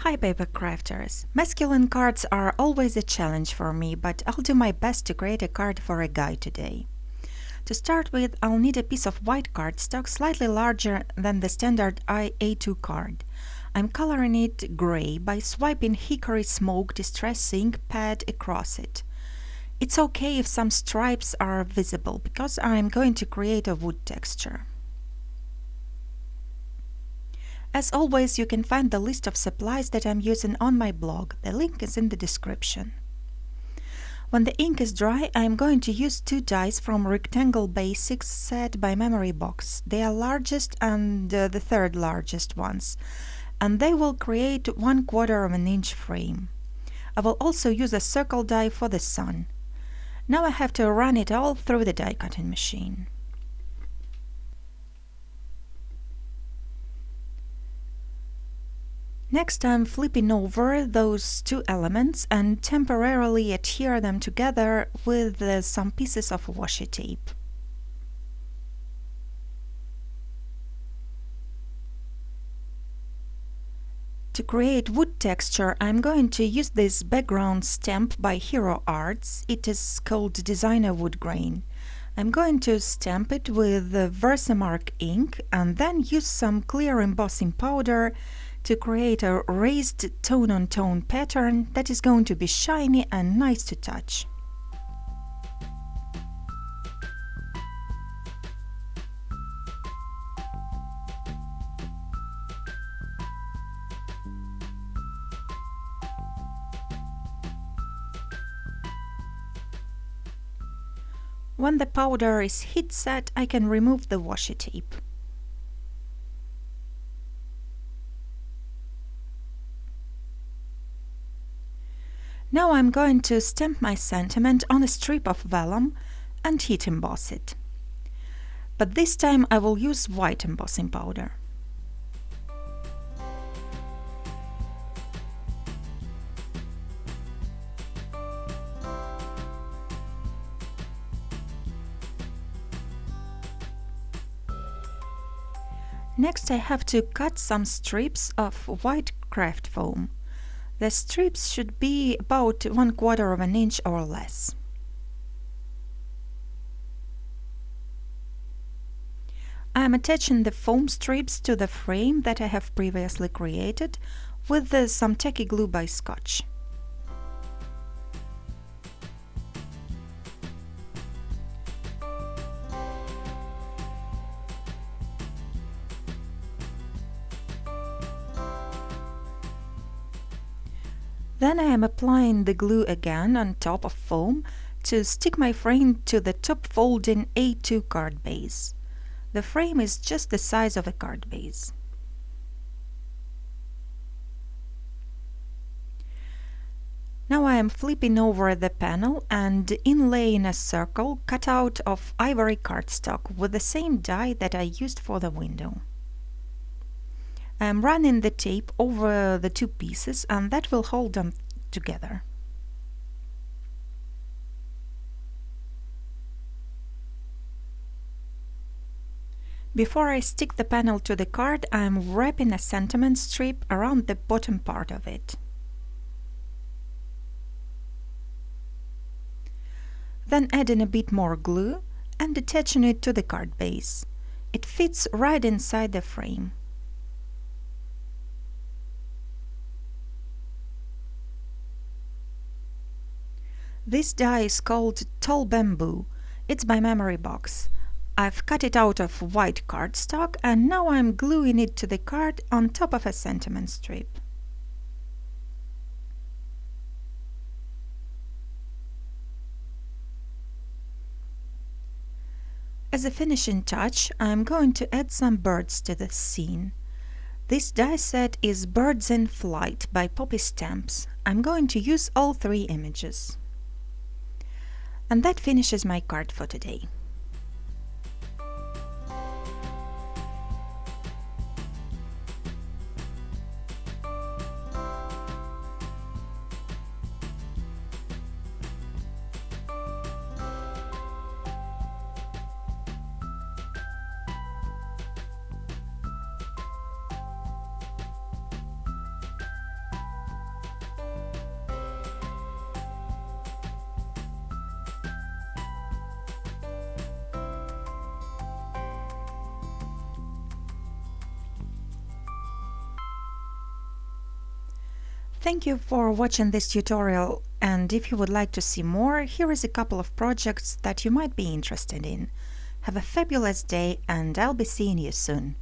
Hi paper crafters. Masculine cards are always a challenge for me, but I'll do my best to create a card for a guy today. To start with, I'll need a piece of white cardstock slightly larger than the standard A2 card. I'm coloring it gray by swiping hickory smoke distress ink pad across it. It's okay if some stripes are visible because I'm going to create a wood texture. As always, you can find the list of supplies that I'm using on my blog. The link is in the description. When the ink is dry, I'm going to use two dies from Rectangle Basics set by Memory Box. They are largest and the third largest ones, and they will create 1/4 of an inch frame. I will also use a circle die for the sun. Now I have to run it all through the die cutting machine. Next, I'm flipping over those two elements and temporarily adhere them together with some pieces of washi tape. To create wood texture, I'm going to use this background stamp by Hero Arts. It is called Designer Wood Grain. I'm going to stamp it with Versamark ink and then use some clear embossing powder to create a raised tone-on-tone pattern that is going to be shiny and nice to touch. When the powder is heat set, I can remove the washi tape. Now I'm going to stamp my sentiment on a strip of vellum and heat emboss it. But this time I will use white embossing powder. Next I have to cut some strips of white craft foam. The strips should be about 1/4 of an inch or less. I am attaching the foam strips to the frame that I have previously created with some tacky glue by Scotch. Then I am applying the glue again on top of foam to stick my frame to the top folding A2 card base. The frame is just the size of a card base. Now I am flipping over the panel and inlaying a circle cut out of ivory cardstock with the same die that I used for the window. I am running the tape over the two pieces and that will hold them together. Before I stick the panel to the card, I am wrapping a sentiment strip around the bottom part of it. Then adding a bit more glue and attaching it to the card base. It fits right inside the frame. This die is called Tall Bamboo. It's by Memory Box. I've cut it out of white cardstock and now I'm gluing it to the card on top of a sentiment strip. As a finishing touch, I'm going to add some birds to the scene. This die set is Birds in Flight by Poppy Stamps. I'm going to use all three images. And that finishes my card for today. Thank you for watching this tutorial, and if you would like to see more, here is a couple of projects that you might be interested in. Have a fabulous day, and I'll be seeing you soon.